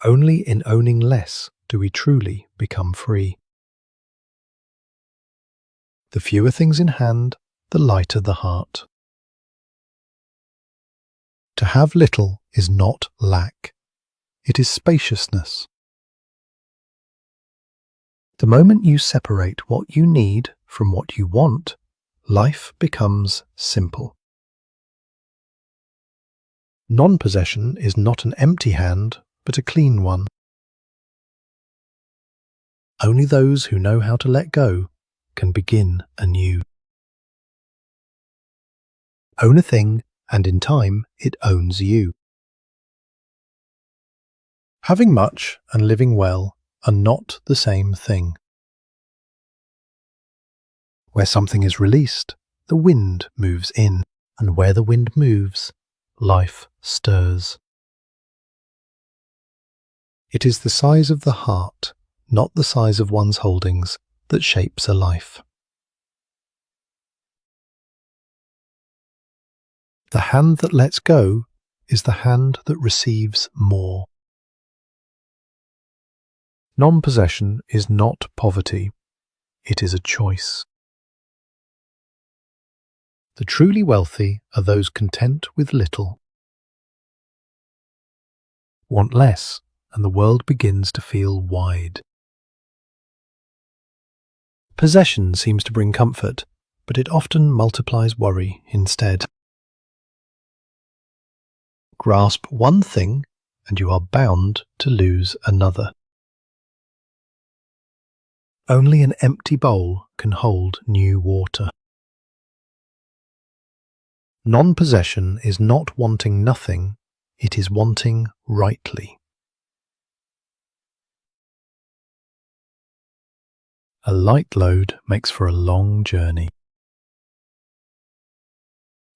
Only in owning less do we truly become free. The fewer things in hand, the lighter the heart. To have little is not lack. It is spaciousness. The moment you separate what you need from what you want, life becomes simple. Non-possession is not an empty hand, but a clean one. Only those who know how to let go can begin anew. Own a thing, and in time it owns you. Having much and living well are not the same thing. Where something is released, the wind moves in, and where the wind moves, life stirs. It is the size of the heart, not the size of one's holdings, that shapes a life. The hand that lets go is the hand that receives more. Non-possession is not poverty, it is a choice. The truly wealthy are those content with little. Want less, and the world begins to feel wide. Possession seems to bring comfort, but it often multiplies worry instead. Grasp one thing, and you are bound to lose another. Only an empty bowl can hold new water. Non-possession is not wanting nothing, it is wanting rightly. A light load makes for a long journey.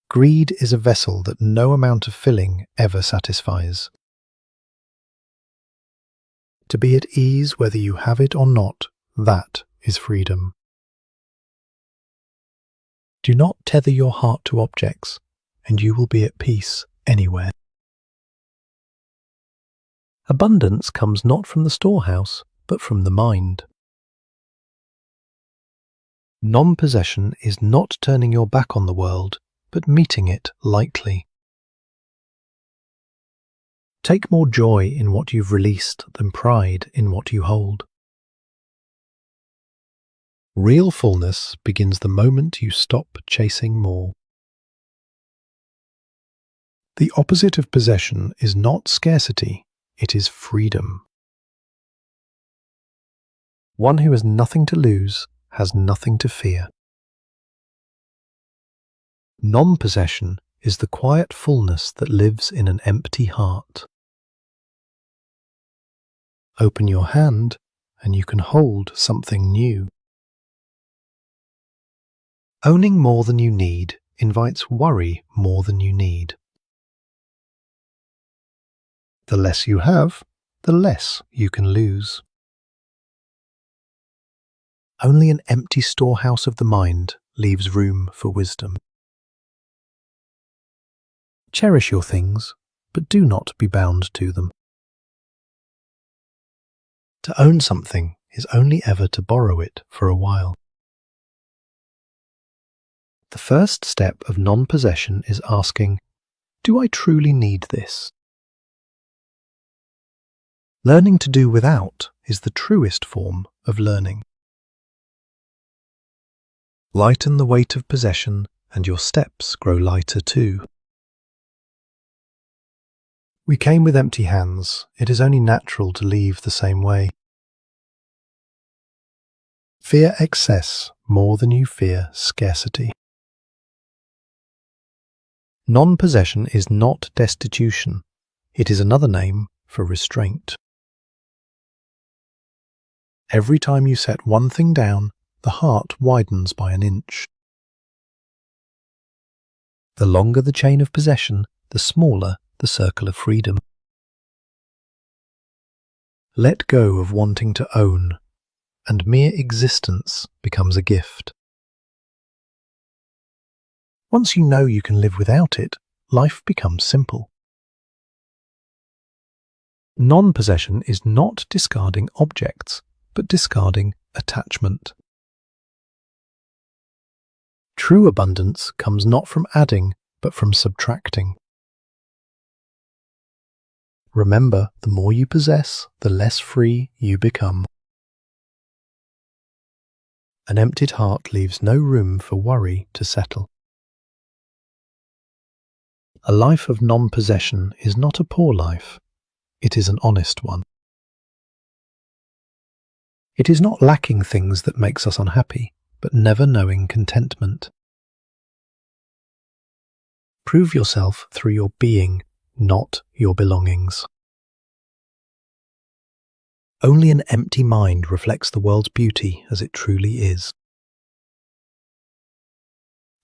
Greed is a vessel that no amount of filling ever satisfies. To be at ease whether you have it or not, that is freedom. Do not tether your heart to objects, and you will be at peace anywhere. Abundance comes not from the storehouse, but from the mind. Non-possession is not turning your back on the world, but meeting it lightly. Take more joy in what you've released than pride in what you hold. Real fullness begins the moment you stop chasing more. The opposite of possession is not scarcity, it is freedom. One who has nothing to lose has nothing to fear. Non-possession is the quiet fullness that lives in an empty heart. Open your hand, and you can hold something new. Owning more than you need invites worry more than you need. The less you have, the less you can lose. Only an empty storehouse of the mind leaves room for wisdom. Cherish your things, but do not be bound to them. To own something is only ever to borrow it for a while. The first step of non-possession is asking, do I truly need this? Learning to do without is the truest form of learning. Lighten the weight of possession, and your steps grow lighter too. We came with empty hands. It is only natural to leave the same way. Fear excess more than you fear scarcity. Non-possession is not destitution. It is another name for restraint. Every time you set one thing down, the heart widens by an inch. The longer the chain of possession, the smaller the circle of freedom. Let go of wanting to own, and mere existence becomes a gift. Once you know you can live without it, life becomes simple. Non-possession is not discarding objects, but discarding attachment. True abundance comes not from adding, but from subtracting. Remember, the more you possess, the less free you become. An emptied heart leaves no room for worry to settle. A life of non-possession is not a poor life, it is an honest one. It is not lacking things that makes us unhappy, but never knowing contentment. Prove yourself through your being, not your belongings. Only an empty mind reflects the world's beauty as it truly is.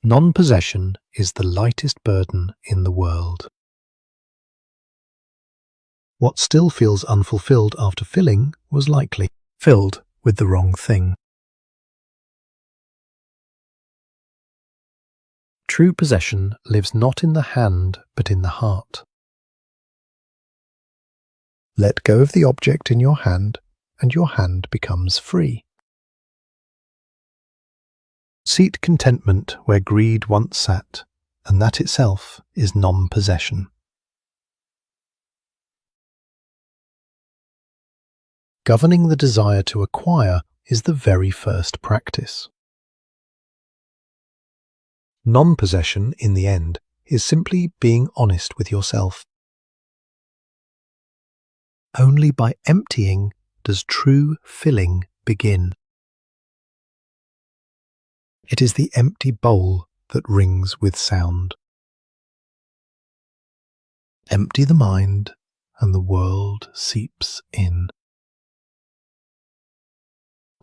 Non-possession is the lightest burden in the world. What still feels unfulfilled after filling was likely filled with the wrong thing. True possession lives not in the hand, but in the heart. Let go of the object in your hand, and your hand becomes free. Seat contentment where greed once sat, and that itself is non-possession. Governing the desire to acquire is the very first practice. Non-possession, in the end, is simply being honest with yourself. Only by emptying does true filling begin. It is the empty bowl that rings with sound. Empty the mind, and the world seeps in.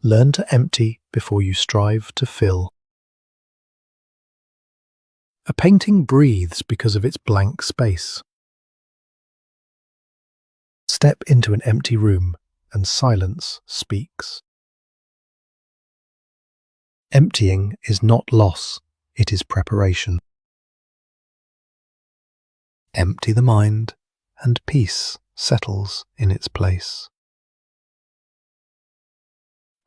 Learn to empty before you strive to fill. A painting breathes because of its blank space. Step into an empty room, and silence speaks. Emptying is not loss, it is preparation. Empty the mind, and peace settles in its place.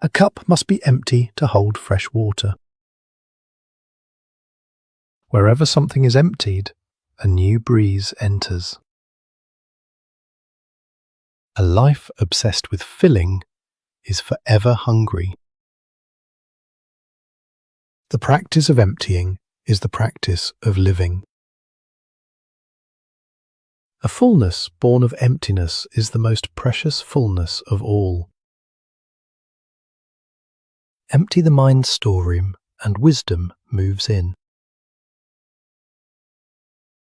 A cup must be empty to hold fresh water. Wherever something is emptied, a new breeze enters. A life obsessed with filling is forever hungry. The practice of emptying is the practice of living. A fullness born of emptiness is the most precious fullness of all. Empty the mind's storeroom, and wisdom moves in.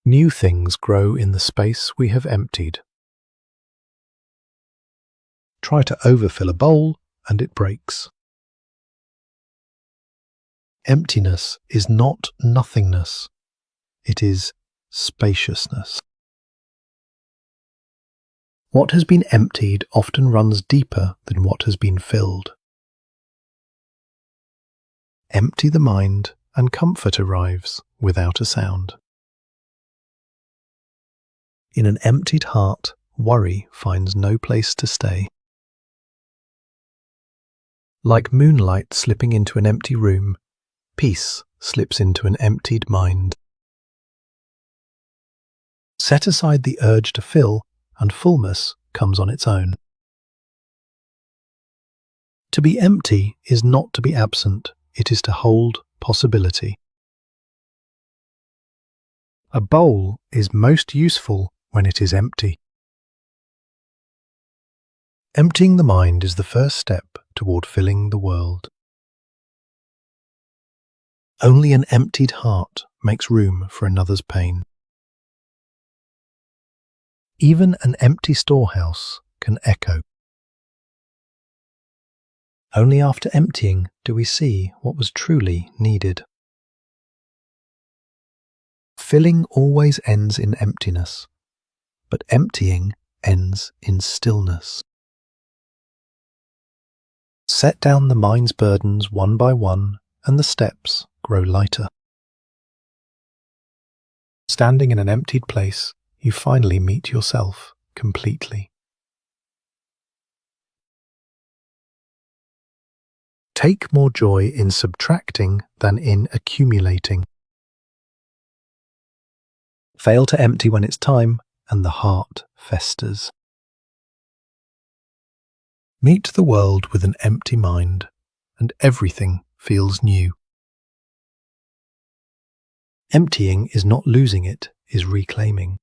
New things grow in the space we have emptied. Try to overfill a bowl, and it breaks. Emptiness is not nothingness, it is spaciousness. What has been emptied often runs deeper than what has been filled. Empty the mind, and comfort arrives without a sound. In an emptied heart, worry finds no place to stay. Like moonlight slipping into an empty room, peace slips into an emptied mind. Set aside the urge to fill, and fullness comes on its own. To be empty is not to be absent, it is to hold possibility. A bowl is most useful when it is empty. Emptying the mind is the first step toward filling the world. Only an emptied heart makes room for another's pain. Even an empty storehouse can echo. Only after emptying do we see what was truly needed. Filling always ends in emptiness, but emptying ends in stillness. Set down the mind's burdens one by one, and the steps grow lighter. Standing in an emptied place, you finally meet yourself completely. Take more joy in subtracting than in accumulating. Fail to empty when it's time, and the heart festers. Meet the world with an empty mind, and everything feels new. Emptying is not losing, it is reclaiming.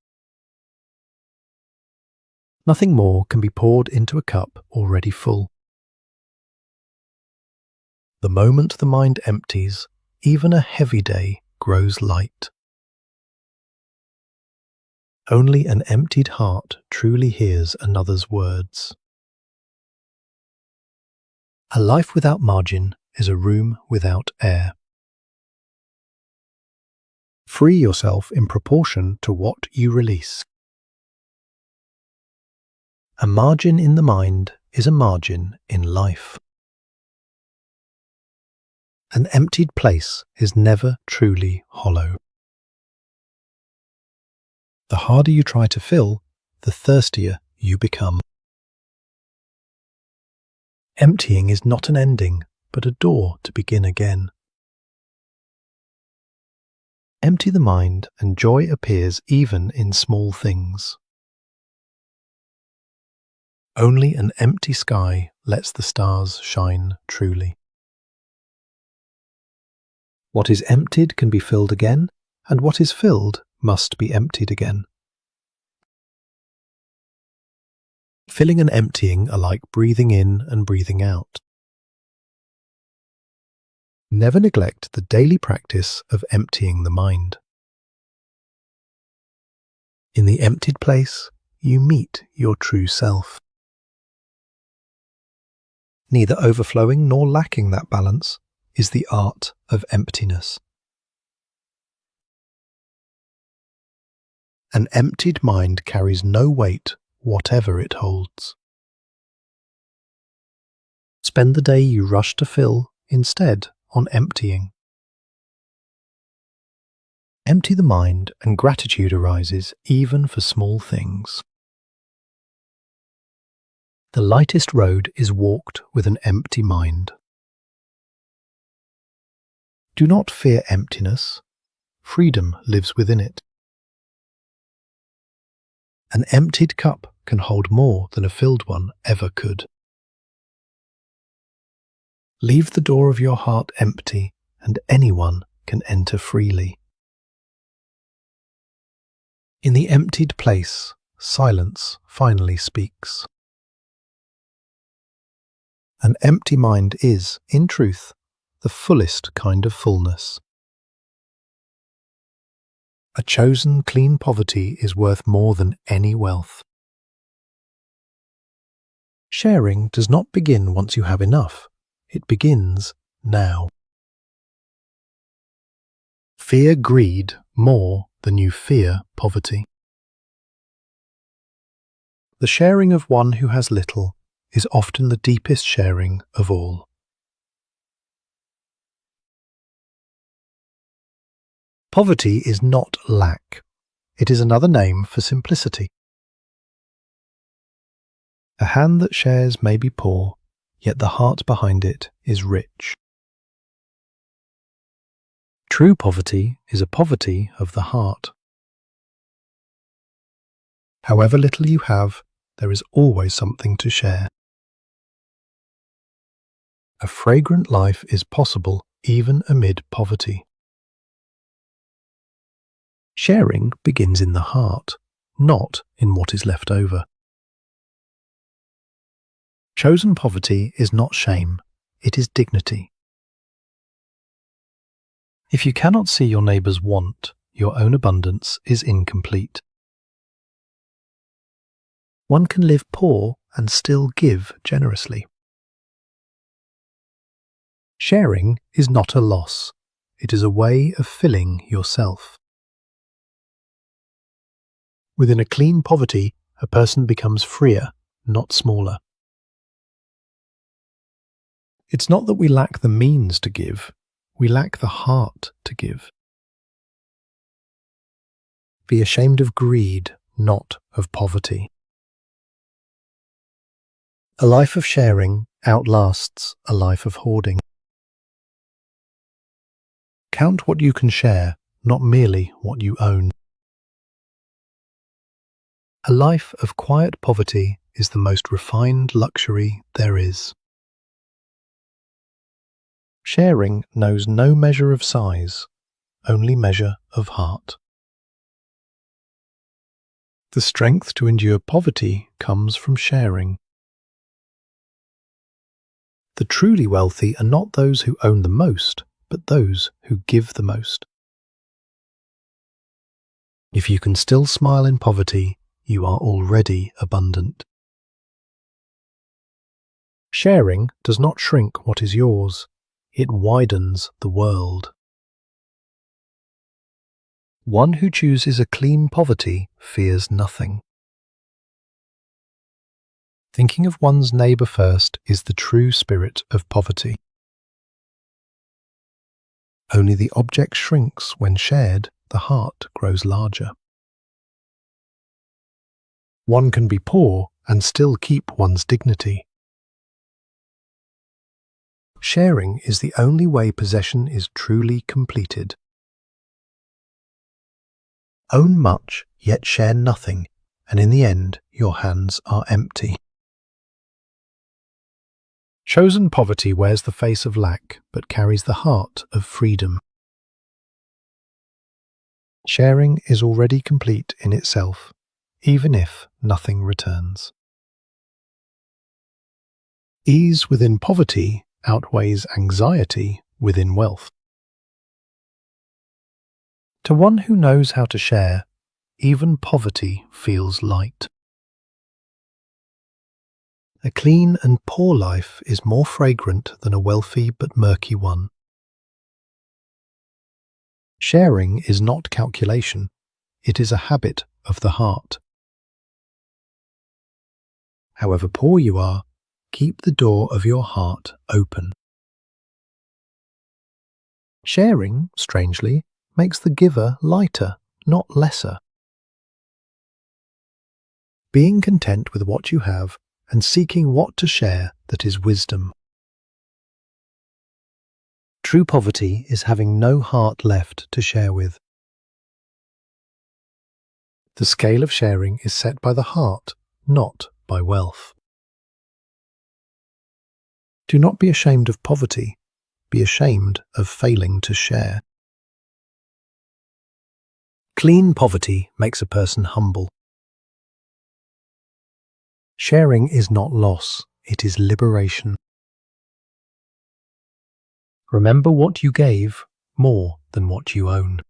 Nothing more can be poured into a cup already full. The moment the mind empties, even a heavy day grows light. Only an emptied heart truly hears another's words. A life without margin is a room without air. Free yourself in proportion to what you release. A margin in the mind is a margin in life. An emptied place is never truly hollow. The harder you try to fill, the thirstier you become. Emptying is not an ending, but a door to begin again. Empty the mind, and joy appears even in small things. Only an empty sky lets the stars shine truly. What is emptied can be filled again, and what is filled must be emptied again. Filling and emptying are like breathing in and breathing out. Never neglect the daily practice of emptying the mind. In the emptied place, you meet your true self. Neither overflowing nor lacking that balance is the art of emptiness. An emptied mind carries no weight, whatever it holds. Spend the day you rush to fill instead on emptying. Empty the mind, and gratitude arises even for small things. The lightest road is walked with an empty mind. Do not fear emptiness. Freedom lives within it. An emptied cup can hold more than a filled one ever could. Leave the door of your heart empty, and anyone can enter freely. In the emptied place, silence finally speaks. An empty mind is, in truth, the fullest kind of fullness. A chosen clean poverty is worth more than any wealth. Sharing does not begin once you have enough. It begins now. Fear greed more than you fear poverty. The sharing of one who has little is often the deepest sharing of all. Poverty is not lack. It is another name for simplicity. A hand that shares may be poor, yet the heart behind it is rich. True poverty is a poverty of the heart. However little you have, there is always something to share. A fragrant life is possible even amid poverty. Sharing begins in the heart, not in what is left over. Chosen poverty is not shame, it is dignity. If you cannot see your neighbour's want, your own abundance is incomplete. One can live poor and still give generously. Sharing is not a loss, it is a way of filling yourself. Within a clean poverty, a person becomes freer, not smaller. It's not that we lack the means to give, we lack the heart to give. Be ashamed of greed, not of poverty. A life of sharing outlasts a life of hoarding. Count what you can share, not merely what you own. A life of quiet poverty is the most refined luxury there is. Sharing knows no measure of size, only measure of heart. The strength to endure poverty comes from sharing. The truly wealthy are not those who own the most, but those who give the most. If you can still smile in poverty, you are already abundant. Sharing does not shrink what is yours, it widens the world. One who chooses a clean poverty fears nothing. Thinking of one's neighbour first is the true spirit of poverty. Only the object shrinks when shared, the heart grows larger. One can be poor and still keep one's dignity. Sharing is the only way possession is truly completed. Own much, yet share nothing, and in the end your hands are empty. Chosen poverty wears the face of lack, but carries the heart of freedom. Sharing is already complete in itself, even if nothing returns. Ease within poverty outweighs anxiety within wealth. To one who knows how to share, even poverty feels light. A clean and poor life is more fragrant than a wealthy but murky one. Sharing is not calculation, it is a habit of the heart. However poor you are, keep the door of your heart open. Sharing, strangely, makes the giver lighter, not lesser. Being content with what you have and seeking what to share, that is wisdom. True poverty is having no heart left to share with. The scale of sharing is set by the heart, not by wealth. Do not be ashamed of poverty, be ashamed of failing to share. Clean poverty makes a person humble. Sharing is not loss, it is liberation. Remember what you gave more than what you own.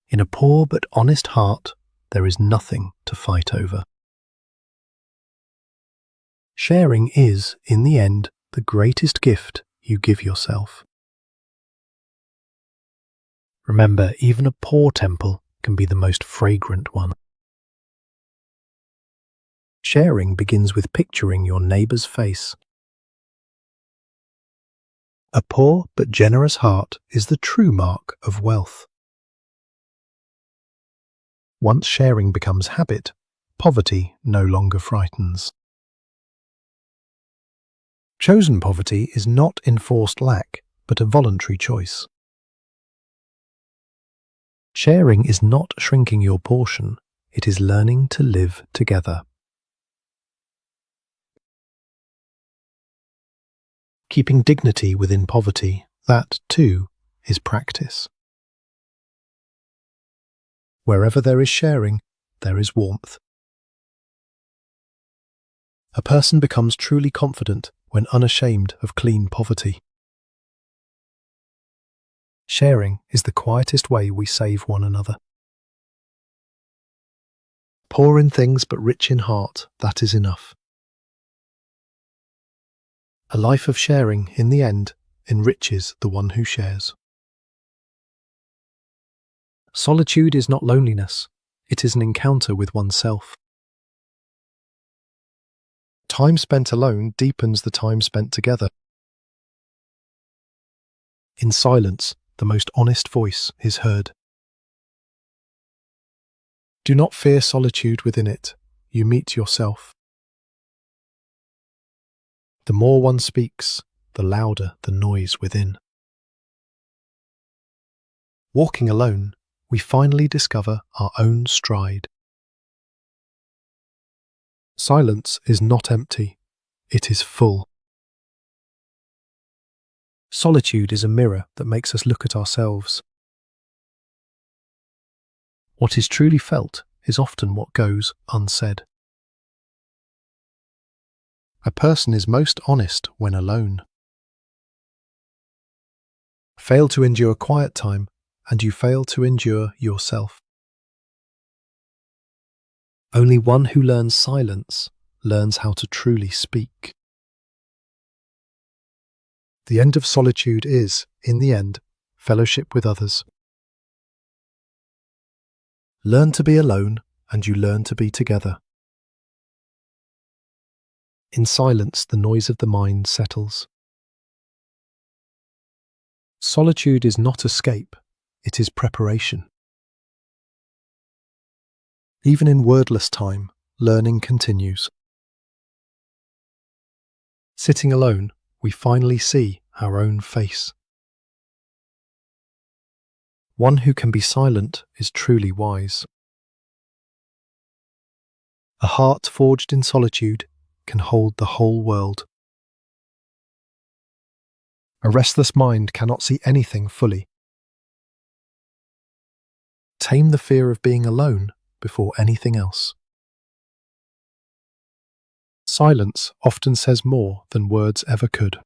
In a poor but honest heart, there is nothing to fight over. Sharing is, in the end, the greatest gift you give yourself. Remember, even a poor temple can be the most fragrant one. Sharing begins with picturing your neighbour's face. A poor but generous heart is the true mark of wealth. Once sharing becomes habit, poverty no longer frightens. Chosen poverty is not enforced lack, but a voluntary choice. Sharing is not shrinking your portion, it is learning to live together. Keeping dignity within poverty, that, too, is practice. Wherever there is sharing, there is warmth. A person becomes truly confident when unashamed of clean poverty. Sharing is the quietest way we save one another. Poor in things but rich in heart, that is enough. A life of sharing, in the end, enriches the one who shares. Solitude is not loneliness, it is an encounter with oneself. Time spent alone deepens the time spent together. In silence, the most honest voice is heard. Do not fear solitude within it, you meet yourself. The more one speaks, the louder the noise within. Walking alone, we finally discover our own stride. Silence is not empty, it is full. Solitude is a mirror that makes us look at ourselves. What is truly felt is often what goes unsaid. A person is most honest when alone. Fail to endure quiet time, and you fail to endure yourself. Only one who learns silence learns how to truly speak. The end of solitude is, in the end, fellowship with others. Learn to be alone, and you learn to be together. In silence, the noise of the mind settles. Solitude is not escape, it is preparation. Even in wordless time, learning continues. Sitting alone, we finally see our own face. One who can be silent is truly wise. A heart forged in solitude can hold the whole world. A restless mind cannot see anything fully. Tame the fear of being alone before anything else. Silence often says more than words ever could.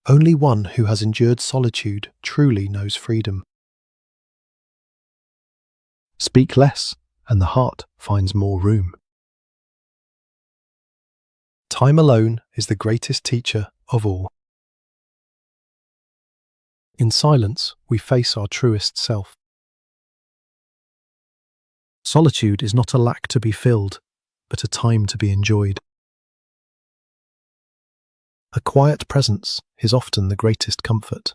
Only one who has endured solitude truly knows freedom. Speak less, and the heart finds more room. Time alone is the greatest teacher of all. In silence, we face our truest self. Solitude is not a lack to be filled, but a time to be enjoyed. A quiet presence is often the greatest comfort.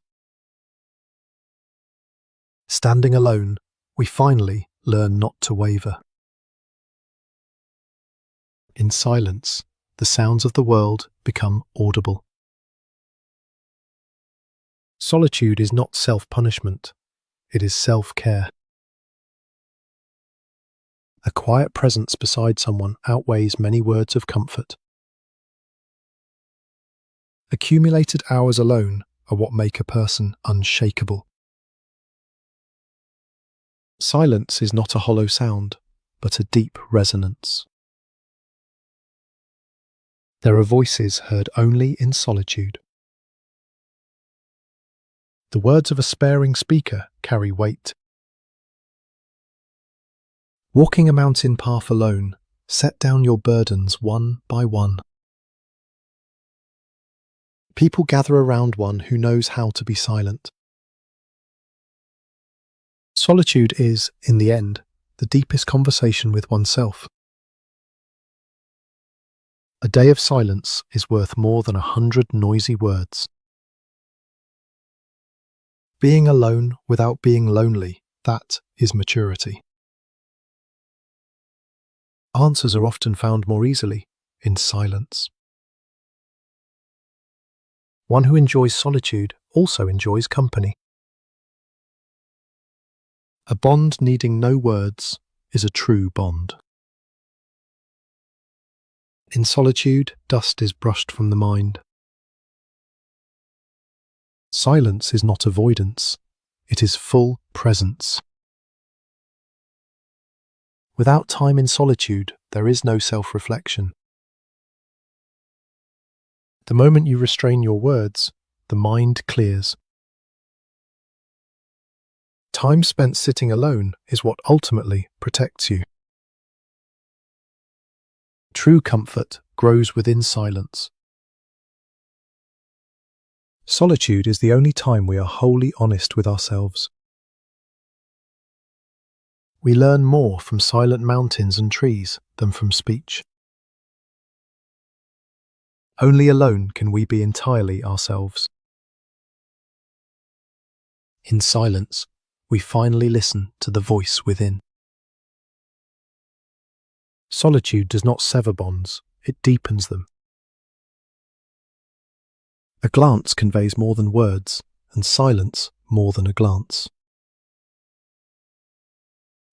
Standing alone, we finally learn not to waver. In silence, the sounds of the world become audible. Solitude is not self-punishment, it is self-care. A quiet presence beside someone outweighs many words of comfort. Accumulated hours alone are what make a person unshakable. Silence is not a hollow sound, but a deep resonance. There are voices heard only in solitude. The words of a sparing speaker carry weight. Walking a mountain path alone, set down your burdens one by one. People gather around one who knows how to be silent. Solitude is, in the end, the deepest conversation with oneself. A day of silence is worth more than 100 noisy words. Being alone without being lonely, that is maturity. Answers are often found more easily in silence. One who enjoys solitude also enjoys company. A bond needing no words is a true bond. In solitude, dust is brushed from the mind. Silence is not avoidance, it is full presence. Without time in solitude, there is no self-reflection. The moment you restrain your words, the mind clears. Time spent sitting alone is what ultimately protects you. True comfort grows within silence. Solitude is the only time we are wholly honest with ourselves. We learn more from silent mountains and trees than from speech. Only alone can we be entirely ourselves. In silence, we finally listen to the voice within. Solitude does not sever bonds, it deepens them. A glance conveys more than words, and silence more than a glance.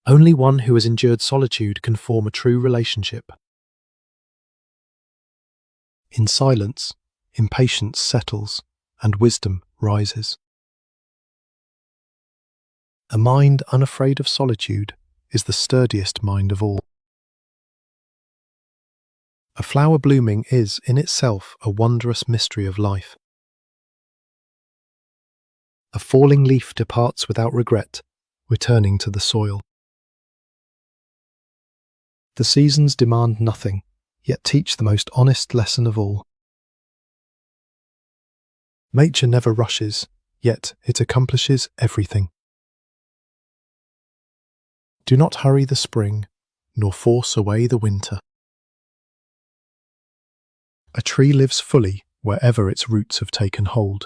Only one who has endured solitude can form a true relationship. In silence, impatience settles and wisdom rises. A mind unafraid of solitude is the sturdiest mind of all. A flower blooming is, in itself, a wondrous mystery of life. A falling leaf departs without regret, returning to the soil. The seasons demand nothing, yet teach the most honest lesson of all. Nature never rushes, yet it accomplishes everything. Do not hurry the spring, nor force away the winter. A tree lives fully wherever its roots have taken hold.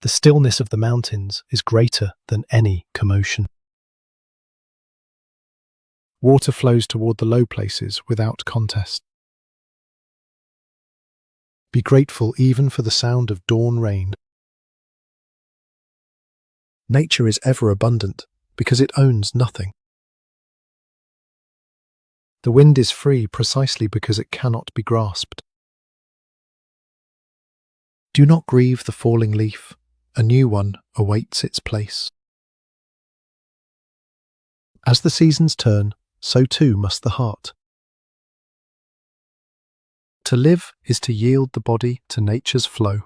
The stillness of the mountains is greater than any commotion. Water flows toward the low places without contest. Be grateful even for the sound of dawn rain. Nature is ever abundant because it owns nothing. The wind is free precisely because it cannot be grasped. Do not grieve the falling leaf, a new one awaits its place. As the seasons turn, so too must the heart. To live is to yield the body to nature's flow.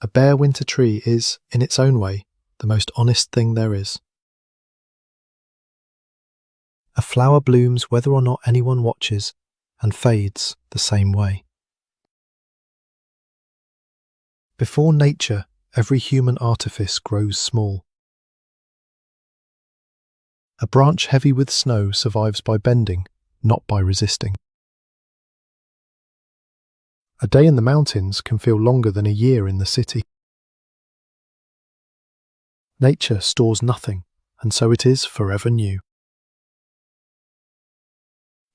A bare winter tree is, in its own way, the most honest thing there is. A flower blooms whether or not anyone watches, and fades the same way. Before nature, every human artifice grows small. A branch heavy with snow survives by bending, not by resisting. A day in the mountains can feel longer than a year in the city. Nature stores nothing, and so it is forever new.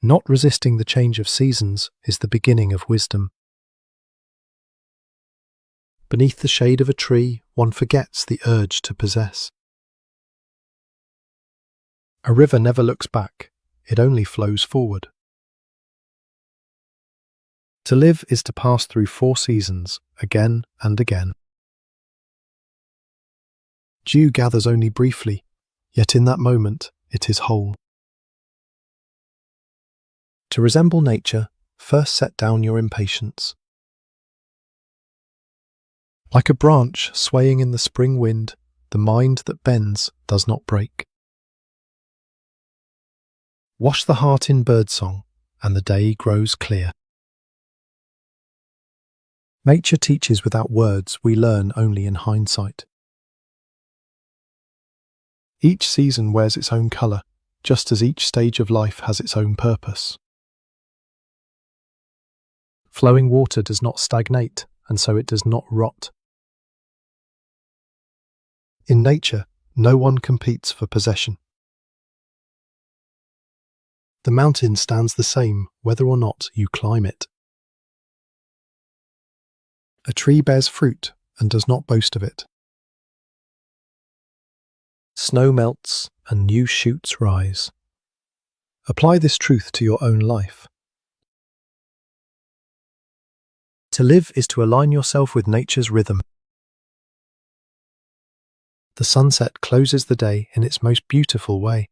Not resisting the change of seasons is the beginning of wisdom. Beneath the shade of a tree, one forgets the urge to possess. A river never looks back, it only flows forward. To live is to pass through 4 seasons, again and again. Dew gathers only briefly, yet in that moment it is whole. To resemble nature, first set down your impatience. Like a branch swaying in the spring wind, the mind that bends does not break. Wash the heart in birdsong, and the day grows clear. Nature teaches without words, we learn only in hindsight. Each season wears its own colour, just as each stage of life has its own purpose. Flowing water does not stagnate, and so it does not rot. In nature, no one competes for possession. The mountain stands the same whether or not you climb it. A tree bears fruit and does not boast of it. Snow melts and new shoots rise. Apply this truth to your own life. To live is to align yourself with nature's rhythm. The sunset closes the day in its most beautiful way.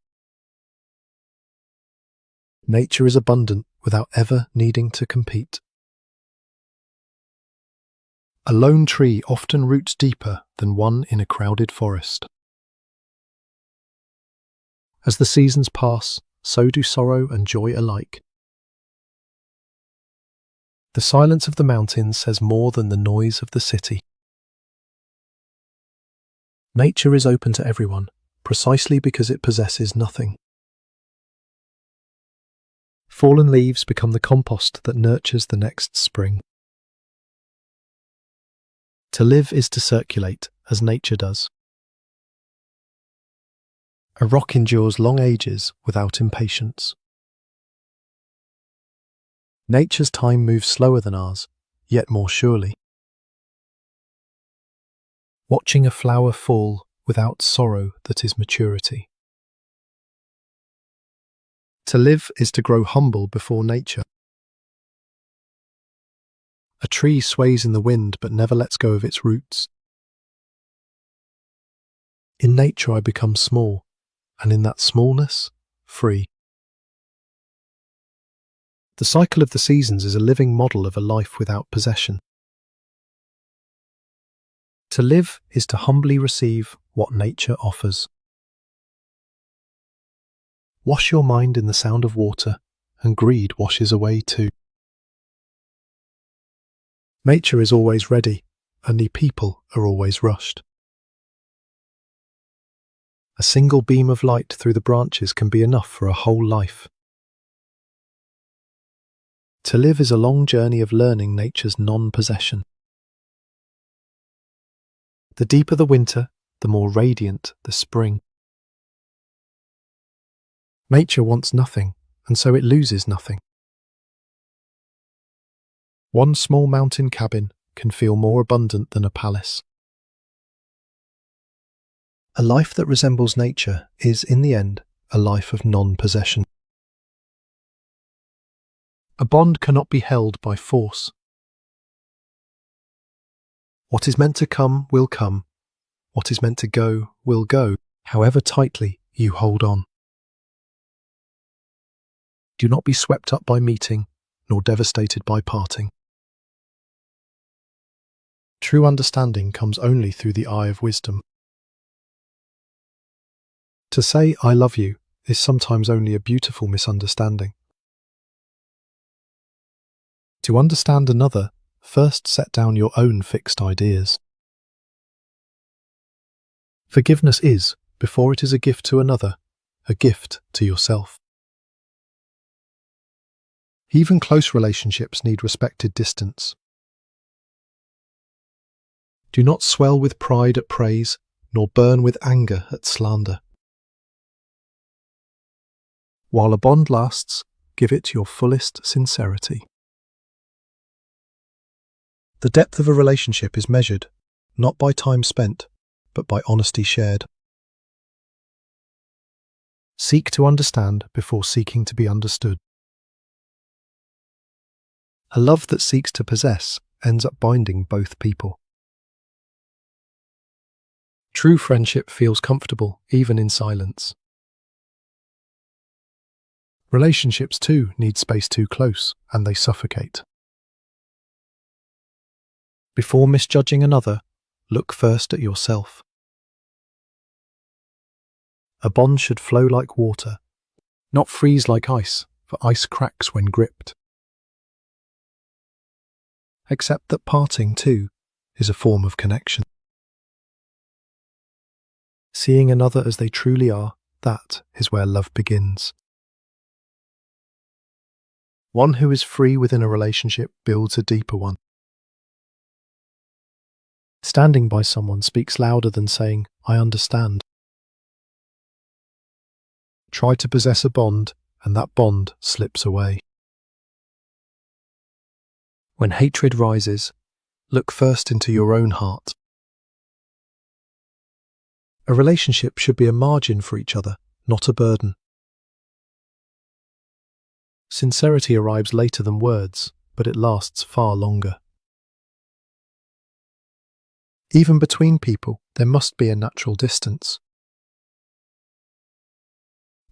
Nature is abundant without ever needing to compete. A lone tree often roots deeper than one in a crowded forest. As the seasons pass, so do sorrow and joy alike. The silence of the mountains says more than the noise of the city. Nature is open to everyone, precisely because it possesses nothing. Fallen leaves become the compost that nurtures the next spring. To live is to circulate, as nature does. A rock endures long ages without impatience. Nature's time moves slower than ours, yet more surely. watching a flower fall without sorrow that is maturity. To live is to grow humble before nature. A tree sways in the wind but never lets go of its roots. In nature I become small, and in that smallness, free. The cycle of the seasons is a living model of a life without possession. To live is to humbly receive what nature offers. Wash your mind in the sound of water, and greed washes away too. Nature is always ready, only people are always rushed. A single beam of light through the branches can be enough for a whole life. To live is a long journey of learning nature's non-possession. The deeper the winter, the more radiant the spring. Nature wants nothing, and so it loses nothing. One small mountain cabin can feel more abundant than a palace. A life that resembles nature is, in the end, a life of non-possession. A bond cannot be held by force. What is meant to come will come. What is meant to go will go, however tightly you hold on. Do not be swept up by meeting, nor devastated by parting. True understanding comes only through the eye of wisdom. To say I love you is sometimes only a beautiful misunderstanding. To understand another, first set down your own fixed ideas. Forgiveness is, before it is a gift to another, a gift to yourself. Even close relationships need respected distance. Do not swell with pride at praise, nor burn with anger at slander. While a bond lasts, give it your fullest sincerity. The depth of a relationship is measured, not by time spent, but by honesty shared. Seek to understand before seeking to be understood. A love that seeks to possess ends up binding both people. True friendship feels comfortable even in silence. Relationships too need space too close, and they suffocate. Before misjudging another, look first at yourself. A bond should flow like water, not freeze like ice, for ice cracks when gripped. Accept that parting, too, is a form of connection. Seeing another as they truly are, that is where love begins. One who is free within a relationship builds a deeper one. Standing by someone speaks louder than saying, I understand. Try to possess a bond, and that bond slips away. When hatred rises, look first into your own heart. A relationship should be a margin for each other, not a burden. Sincerity arrives later than words, but it lasts far longer. Even between people, there must be a natural distance.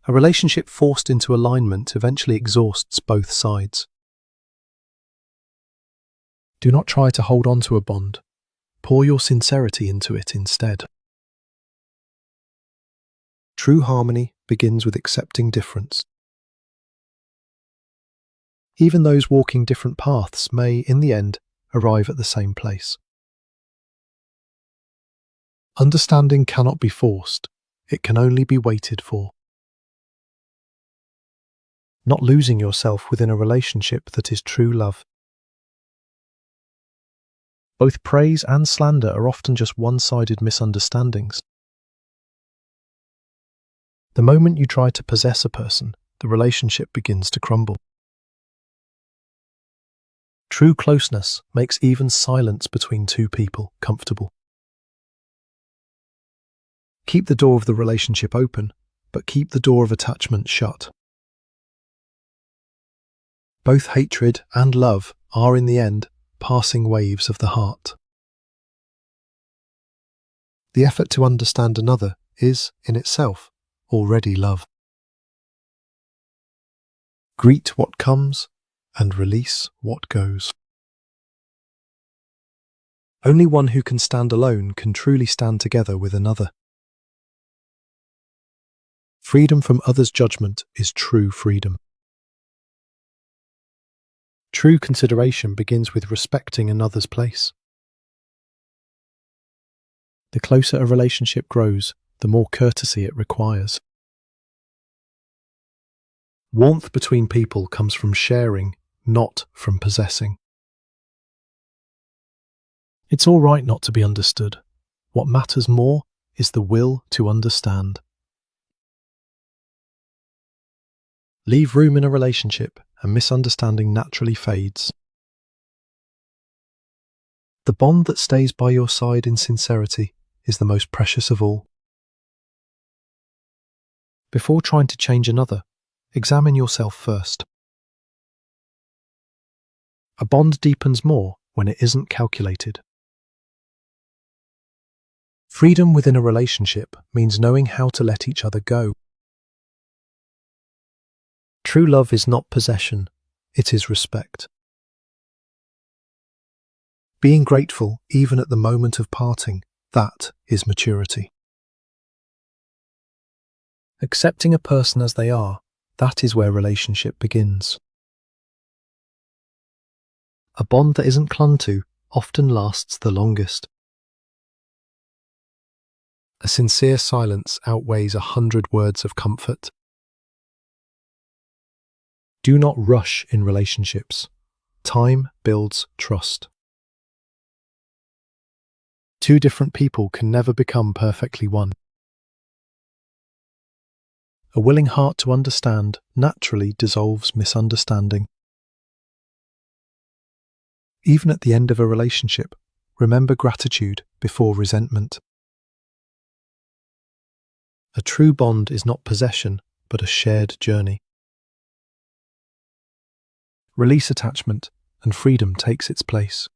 A relationship forced into alignment eventually exhausts both sides. Do not try to hold on to a bond. Pour your sincerity into it instead. True harmony begins with accepting difference. Even those walking different paths may, in the end, arrive at the same place. Understanding cannot be forced, it can only be waited for. Not losing yourself within a relationship that is true love. Both praise and slander are often just one-sided misunderstandings. The moment you try to possess a person, the relationship begins to crumble. True closeness makes even silence between two people comfortable. Keep the door of the relationship open, but keep the door of attachment shut. Both hatred and love are, in the end, passing waves of the heart. The effort to understand another is, in itself, already love. Greet what comes and release what goes. Only one who can stand alone can truly stand together with another. Freedom from others' judgment is true freedom. True consideration begins with respecting another's place. The closer a relationship grows, the more courtesy it requires. Warmth between people comes from sharing, not from possessing. It's all right not to be understood. What matters more is the will to understand. Leave room in a relationship and misunderstanding naturally fades. The bond that stays by your side in sincerity is the most precious of all. Before trying to change another, examine yourself first. A bond deepens more when it isn't calculated. Freedom within a relationship means knowing how to let each other go. True love is not possession, it is respect. Being grateful even at the moment of parting, that is maturity. Accepting a person as they are, that is where relationship begins. A bond that isn't clung to often lasts the longest. A sincere silence outweighs 100 words of comfort. Do not rush in relationships. Time builds trust. Two different people can never become perfectly one. A willing heart to understand naturally dissolves misunderstanding. Even at the end of a relationship, remember gratitude before resentment. A true bond is not possession, but a shared journey. Release attachment, and freedom takes its place.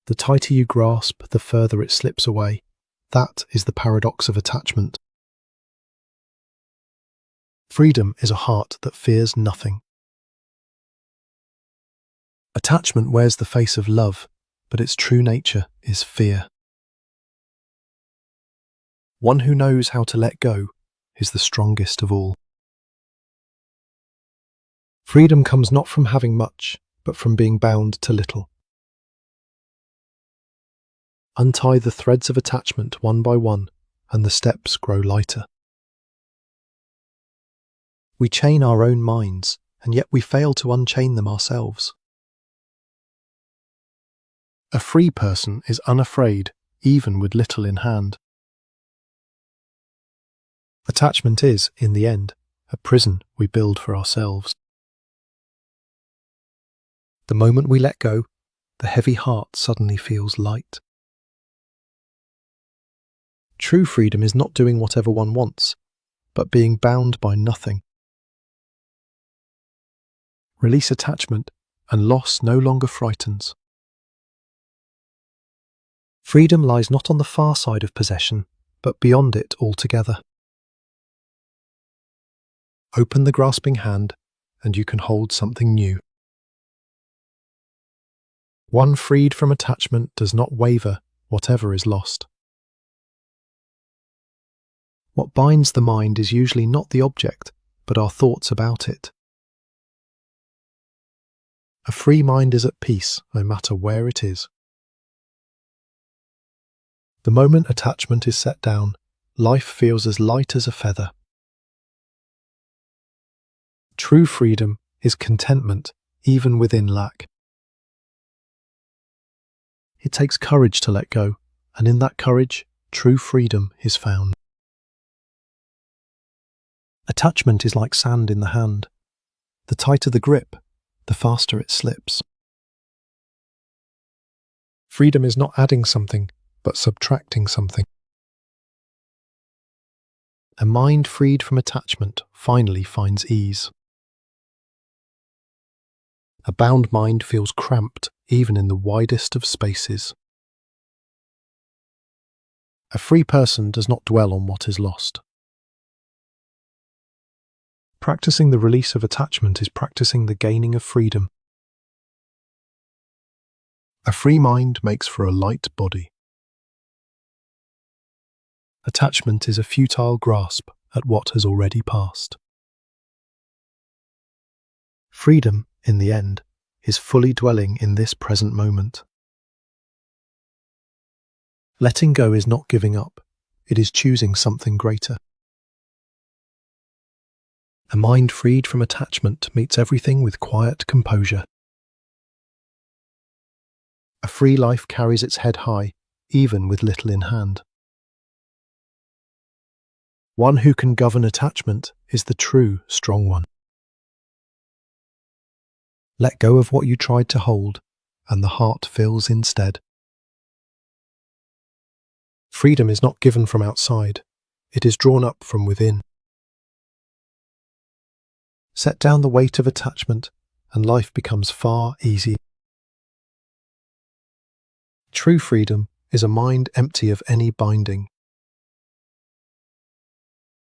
The tighter you grasp, the further it slips away. That is the paradox of attachment. Freedom is a heart that fears nothing. Attachment wears the face of love, but its true nature is fear. One who knows how to let go is the strongest of all. Freedom comes not from having much, but from being bound to little. Untie the threads of attachment one by one, and the steps grow lighter. We chain our own minds, and yet we fail to unchain them ourselves. A free person is unafraid, even with little in hand. Attachment is, in the end, a prison we build for ourselves. The moment we let go, the heavy heart suddenly feels light. True freedom is not doing whatever one wants, but being bound by nothing. Release attachment, and loss no longer frightens. Freedom lies not on the far side of possession, but beyond it altogether. Open the grasping hand, and you can hold something new. One freed from attachment does not waver, whatever is lost. What binds the mind is usually not the object, but our thoughts about it. A free mind is at peace, no matter where it is. The moment attachment is set down, life feels as light as a feather. True freedom is contentment, even within lack. It takes courage to let go, and in that courage, true freedom is found. Attachment is like sand in the hand. The tighter the grip, the faster it slips. Freedom is not adding something, but subtracting something. A mind freed from attachment finally finds ease. A bound mind feels cramped even in the widest of spaces. A free person does not dwell on what is lost. Practicing the release of attachment is practicing the gaining of freedom. A free mind makes for a light body. Attachment is a futile grasp at what has already passed. Freedom, in the end, is fully dwelling in this present moment. Letting go is not giving up, it is choosing something greater. A mind freed from attachment meets everything with quiet composure. A free life carries its head high, even with little in hand. One who can govern attachment is the true strong one. Let go of what you tried to hold, and the heart fills instead. Freedom is not given from outside, it is drawn up from within. Set down the weight of attachment, and life becomes far easier. True freedom is a mind empty of any binding.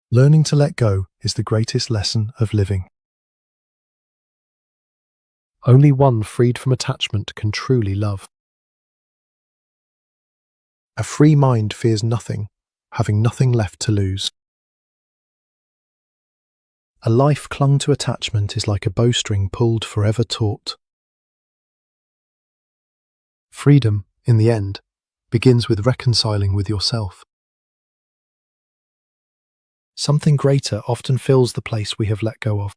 Learning to let go is the greatest lesson of living. Only one freed from attachment can truly love. A free mind fears nothing, having nothing left to lose. A life clung to attachment is like a bowstring pulled forever taut. Freedom, in the end, begins with reconciling with yourself. Something greater often fills the place we have let go of.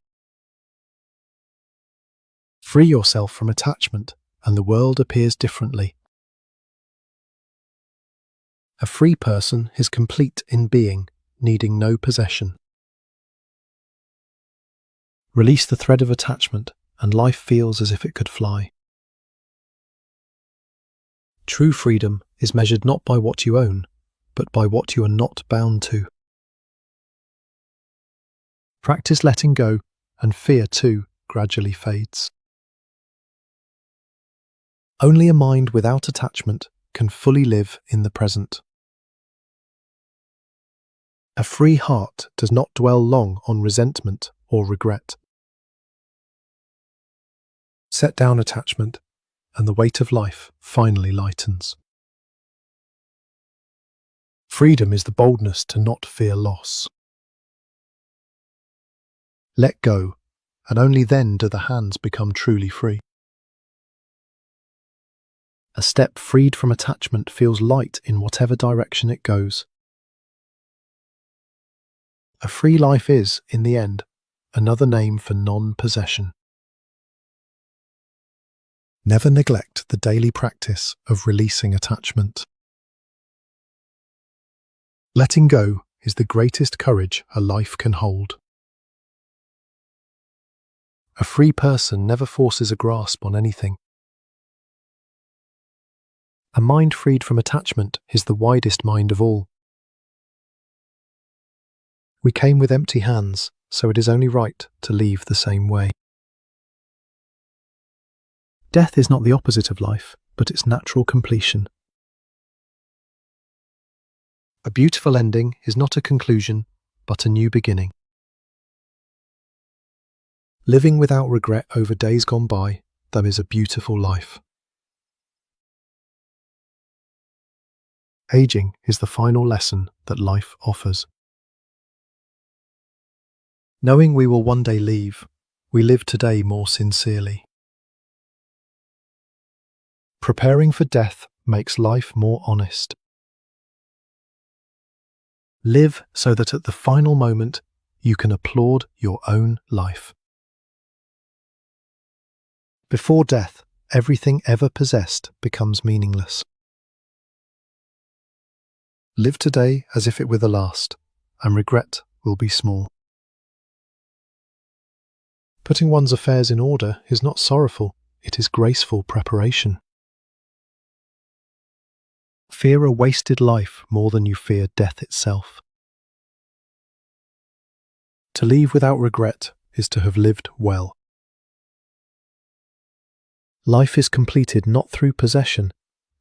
Free yourself from attachment, and the world appears differently. A free person is complete in being, needing no possession. Release the thread of attachment, and life feels as if it could fly. True freedom is measured not by what you own, but by what you are not bound to. Practice letting go, and fear too gradually fades. Only a mind without attachment can fully live in the present. A free heart does not dwell long on resentment or regret. Set down attachment, and the weight of life finally lightens. Freedom is the boldness to not fear loss. Let go, and only then do the hands become truly free. A step freed from attachment feels light in whatever direction it goes. A free life is, in the end, another name for non-possession. Never neglect the daily practice of releasing attachment. Letting go is the greatest courage a life can hold. A free person never forces a grasp on anything. A mind freed from attachment is the widest mind of all. We came with empty hands, so it is only right to leave the same way. Death is not the opposite of life, but its natural completion. A beautiful ending is not a conclusion, but a new beginning. Living without regret over days gone by, that is a beautiful life. Aging is the final lesson that life offers. Knowing we will one day leave, we live today more sincerely. Preparing for death makes life more honest. Live so that at the final moment you can applaud your own life. Before death, everything ever possessed becomes meaningless. Live today as if it were the last, and regret will be small. Putting one's affairs in order is not sorrowful, it is graceful preparation. Fear a wasted life more than you fear death itself. To leave without regret is to have lived well. Life is completed not through possession,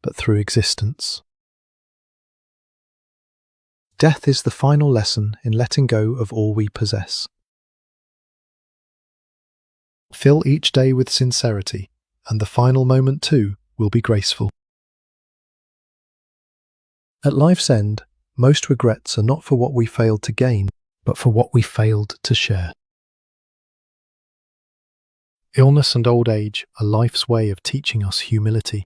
but through existence. Death is the final lesson in letting go of all we possess. Fill each day with sincerity, and the final moment too will be graceful. At life's end, most regrets are not for what we failed to gain, but for what we failed to share. Illness and old age are life's way of teaching us humility.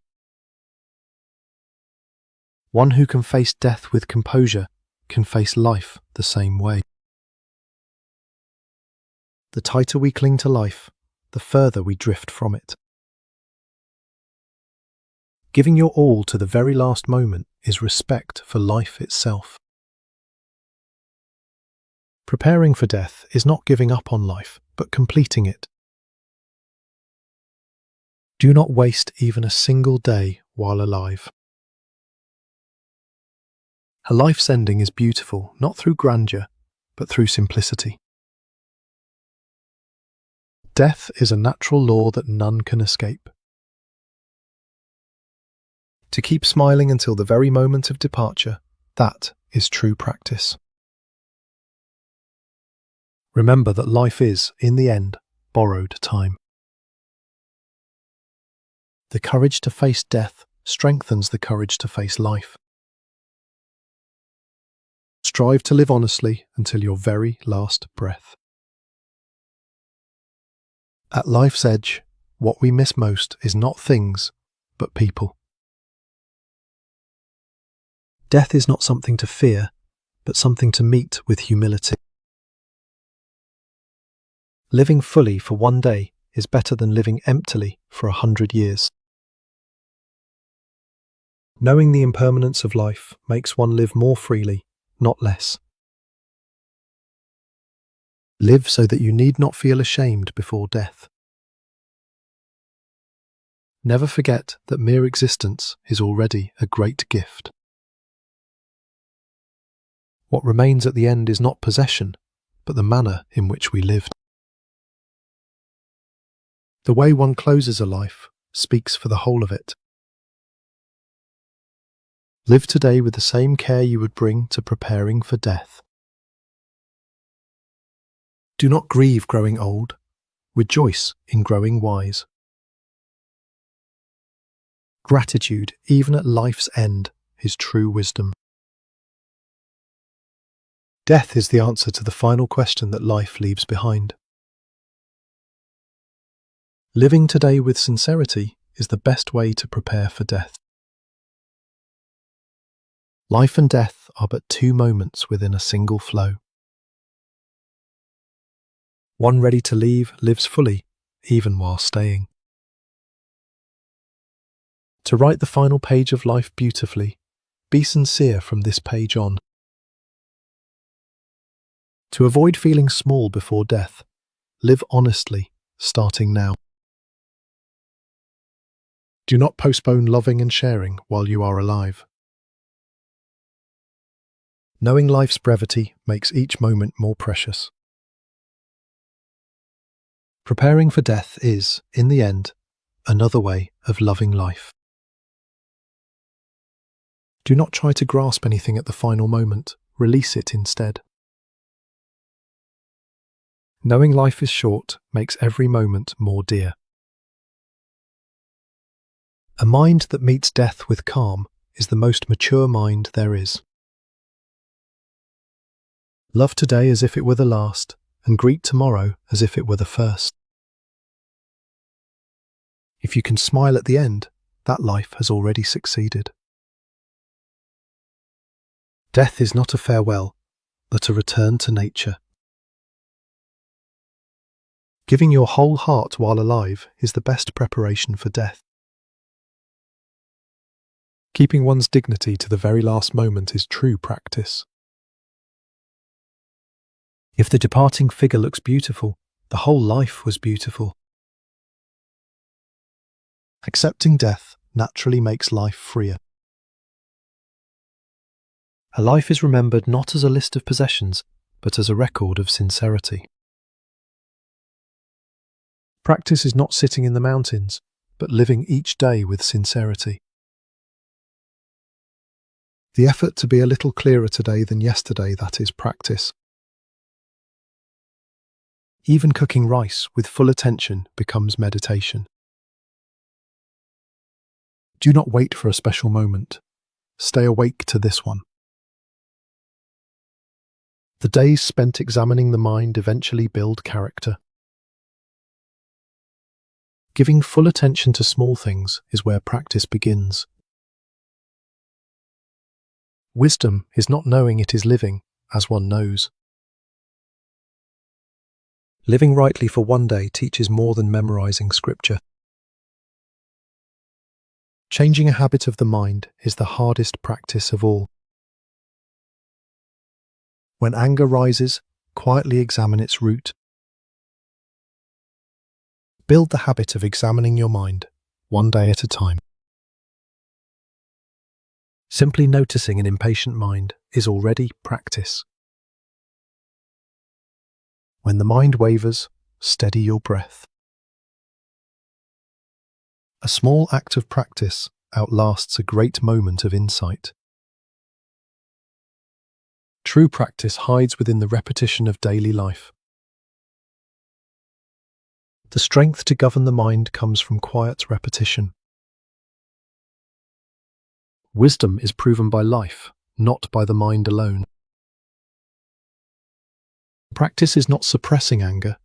One who can face death with composure can face life the same way. The tighter we cling to life, the further we drift from it. Giving your all to the very last moment is respect for life itself. Preparing for death is not giving up on life, but completing it. Do not waste even a single day while alive. A life's ending is beautiful, not through grandeur, but through simplicity. Death is a natural law that none can escape. To keep smiling until the very moment of departure, that is true practice. Remember that life is, in the end, borrowed time. The courage to face death strengthens the courage to face life. Strive to live honestly until your very last breath. At life's edge, what we miss most is not things, but people. Death is not something to fear, but something to meet with humility. Living fully for one day is better than living emptily for 100 years. Knowing the impermanence of life makes one live more freely, not less. Live so that you need not feel ashamed before death. Never forget that mere existence is already a great gift. What remains at the end is not possession, but the manner in which we lived. The way one closes a life speaks for the whole of it. Live today with the same care you would bring to preparing for death. Do not grieve growing old, rejoice in growing wise. Gratitude, even at life's end, is true wisdom. Death is the answer to the final question that life leaves behind. Living today with sincerity is the best way to prepare for death. Life and death are but two moments within a single flow. One ready to leave lives fully, even while staying. To write the final page of life beautifully, be sincere from this page on. To avoid feeling small before death, live honestly, starting now. Do not postpone loving and sharing while you are alive. Knowing life's brevity makes each moment more precious. Preparing for death is, in the end, another way of loving life. Do not try to grasp anything at the final moment, release it instead. Knowing life is short makes every moment more dear. A mind that meets death with calm is the most mature mind there is. Love today as if it were the last, and greet tomorrow as if it were the first. If you can smile at the end, that life has already succeeded. Death is not a farewell, but a return to nature. Giving your whole heart while alive is the best preparation for death. Keeping one's dignity to the very last moment is true practice. If the departing figure looks beautiful, the whole life was beautiful. Accepting death naturally makes life freer. A life is remembered not as a list of possessions, but as a record of sincerity. Practice is not sitting in the mountains, but living each day with sincerity. The effort to be a little clearer today than yesterday, that is practice. Even cooking rice with full attention becomes meditation. Do not wait for a special moment. Stay awake to this one. The days spent examining the mind eventually build character. Giving full attention to small things is where practice begins. Wisdom is not knowing, it is living as one knows. Living rightly for one day teaches more than memorizing scripture. Changing a habit of the mind is the hardest practice of all. When anger rises, quietly examine its root. Build the habit of examining your mind, one day at a time. Simply noticing an impatient mind is already practice. When the mind wavers, steady your breath. A small act of practice outlasts a great moment of insight. True practice hides within the repetition of daily life. The strength to govern the mind comes from quiet repetition. Wisdom is proven by life, not by the mind alone. Practice is not suppressing anger,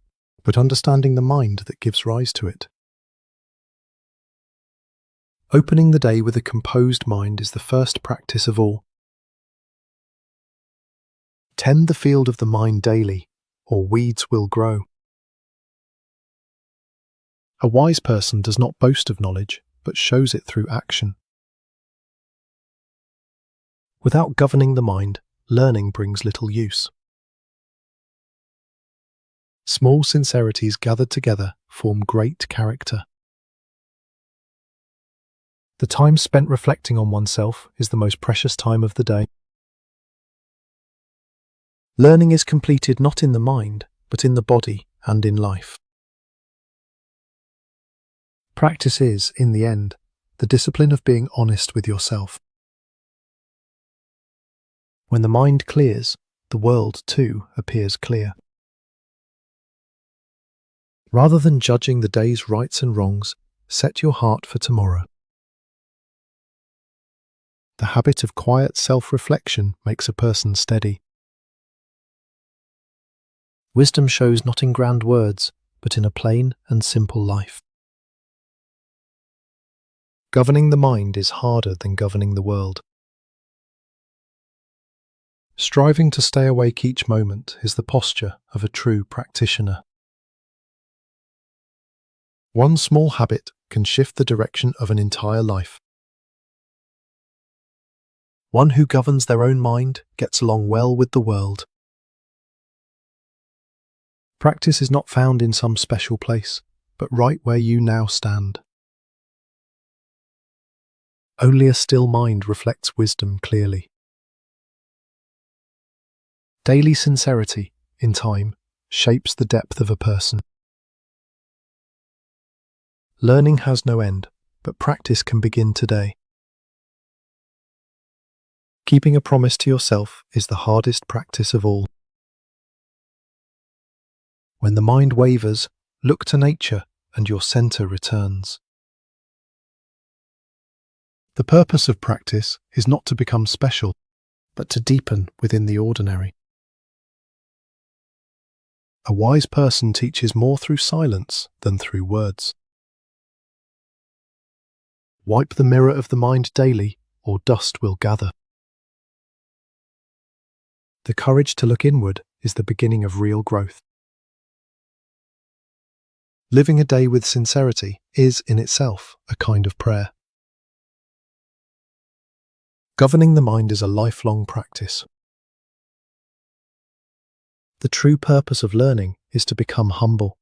but understanding the mind that gives rise to it. Opening the day with a composed mind is the first practice of all. Tend the field of the mind daily, or weeds will grow. A wise person does not boast of knowledge, but shows it through action. Without governing the mind, learning brings little use. Small sincerities gathered together form great character. The time spent reflecting on oneself is the most precious time of the day. Learning is completed not in the mind, but in the body and in life. Practice is, in the end, the discipline of being honest with yourself. When the mind clears, the world too appears clear. Rather than judging the day's rights and wrongs, set your heart for tomorrow. The habit of quiet self-reflection makes a person steady. Wisdom shows not in grand words, but in a plain and simple life. Governing the mind is harder than governing the world. Striving to stay awake each moment is the posture of a true practitioner. One small habit can shift the direction of an entire life. One who governs their own mind gets along well with the world. Practice is not found in some special place, but right where you now stand. Only a still mind reflects wisdom clearly. Daily sincerity, in time, shapes the depth of a person. Learning has no end, but practice can begin today. Keeping a promise to yourself is the hardest practice of all. When the mind wavers, look to nature and your center returns. The purpose of practice is not to become special, but to deepen within the ordinary. A wise person teaches more through silence than through words. Wipe the mirror of the mind daily, or dust will gather. The courage to look inward is the beginning of real growth. Living a day with sincerity is in itself a kind of prayer. Governing the mind is a lifelong practice. The true purpose of learning is to become humble.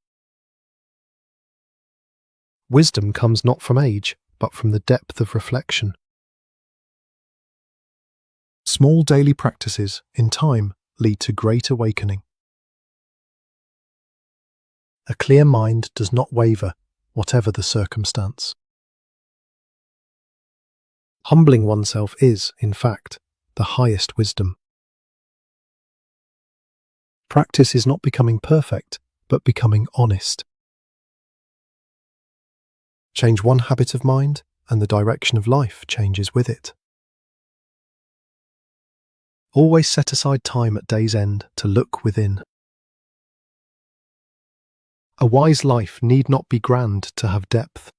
Wisdom comes not from age, but from the depth of reflection. Small daily practices, in time, lead to great awakening. A clear mind does not waver, whatever the circumstance. Humbling oneself is, in fact, the highest wisdom. Practice is not becoming perfect, but becoming honest. Change one habit of mind, and the direction of life changes with it. Always set aside time at day's end to look within. A wise life need not be grand to have depth.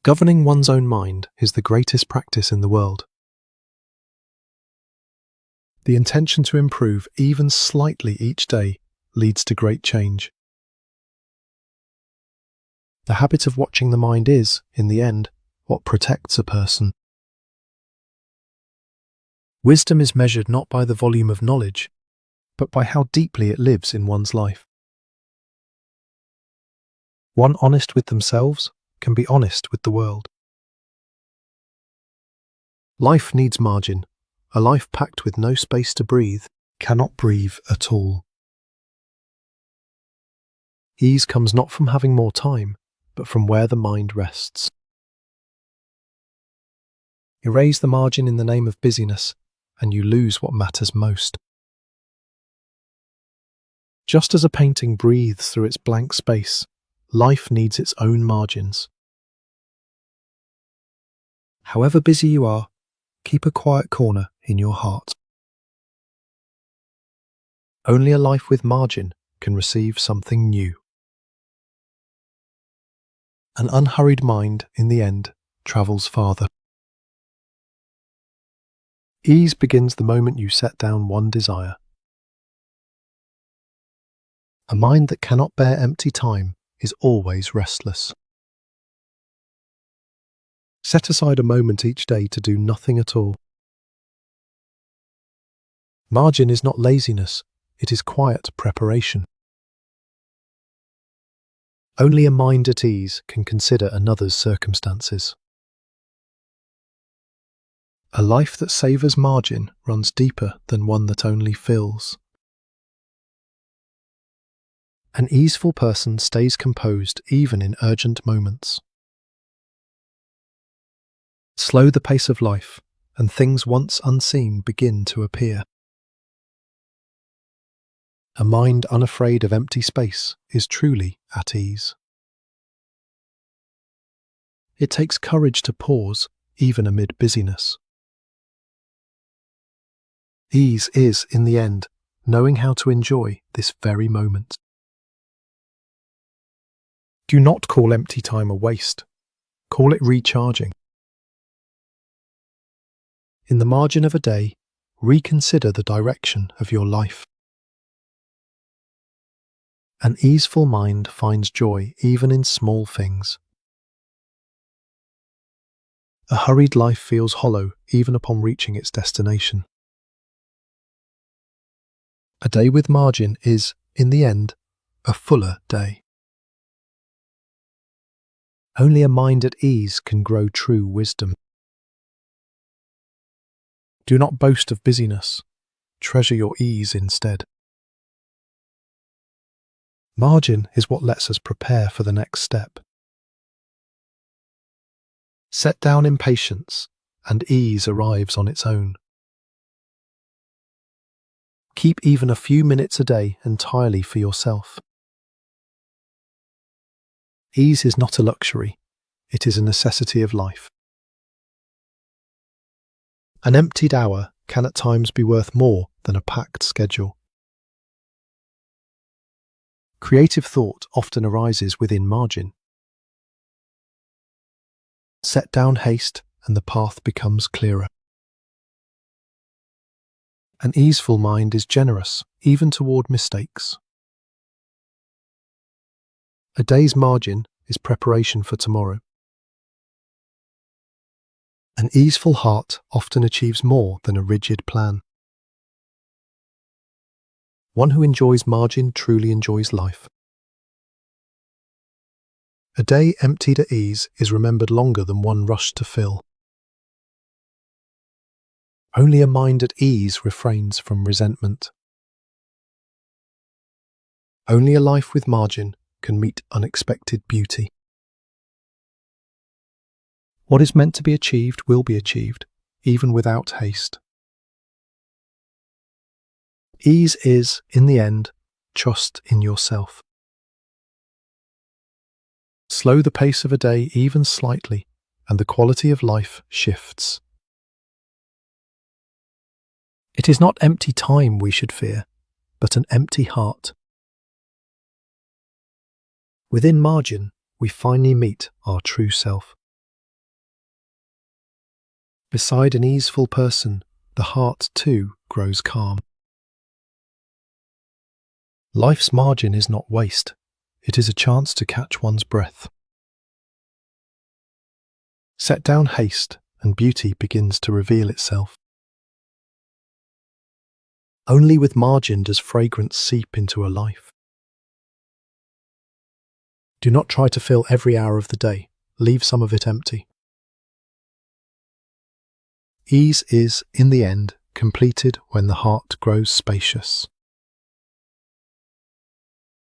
Governing one's own mind is the greatest practice in the world. The intention to improve even slightly each day leads to great change. The habit of watching the mind is, in the end, what protects a person. Wisdom is measured not by the volume of knowledge, but by how deeply it lives in one's life. One honest with themselves can be honest with the world. Life needs margin. A life packed with no space to breathe cannot breathe at all. Ease comes not from having more time, but from where the mind rests. Erase the margin in the name of busyness, and you lose what matters most. Just as a painting breathes through its blank space, life needs its own margins. However busy you are, keep a quiet corner in your heart. Only a life with margin can receive something new. An unhurried mind, in the end, travels farther. Ease begins the moment you set down one desire. A mind that cannot bear empty time is always restless. Set aside a moment each day to do nothing at all. Margin is not laziness, it is quiet preparation. Only a mind at ease can consider another's circumstances. A life that savours margin runs deeper than one that only fills. An easeful person stays composed even in urgent moments. Slow the pace of life, and things once unseen begin to appear. A mind unafraid of empty space is truly at ease. It takes courage to pause, even amid busyness. Ease is, in the end, knowing how to enjoy this very moment. Do not call empty time a waste. Call it recharging. In the margin of a day, reconsider the direction of your life. An easeful mind finds joy even in small things. A hurried life feels hollow even upon reaching its destination. A day with margin is, in the end, a fuller day. Only a mind at ease can grow true wisdom. Do not boast of busyness. Treasure your ease instead. Margin is what lets us prepare for the next step. Set down impatience, and ease arrives on its own. Keep even a few minutes a day entirely for yourself. Ease is not a luxury, it is a necessity of life. An emptied hour can at times be worth more than a packed schedule. Creative thought often arises within margin. Set down haste and the path becomes clearer. An easeful mind is generous, even toward mistakes. A day's margin is preparation for tomorrow. An easeful heart often achieves more than a rigid plan. One who enjoys margin truly enjoys life. A day emptied at ease is remembered longer than one rushed to fill. Only a mind at ease refrains from resentment. Only a life with margin can meet unexpected beauty. What is meant to be achieved will be achieved, even without haste. Ease is, in the end, trust in yourself. Slow the pace of a day even slightly, and the quality of life shifts. It is not empty time we should fear, but an empty heart. Within margin, we finally meet our true self. Beside an easeful person, the heart too grows calm. Life's margin is not waste, it is a chance to catch one's breath. Set down haste, and beauty begins to reveal itself. Only with margin does fragrance seep into a life. Do not try to fill every hour of the day, leave some of it empty. Ease is, in the end, completed when the heart grows spacious.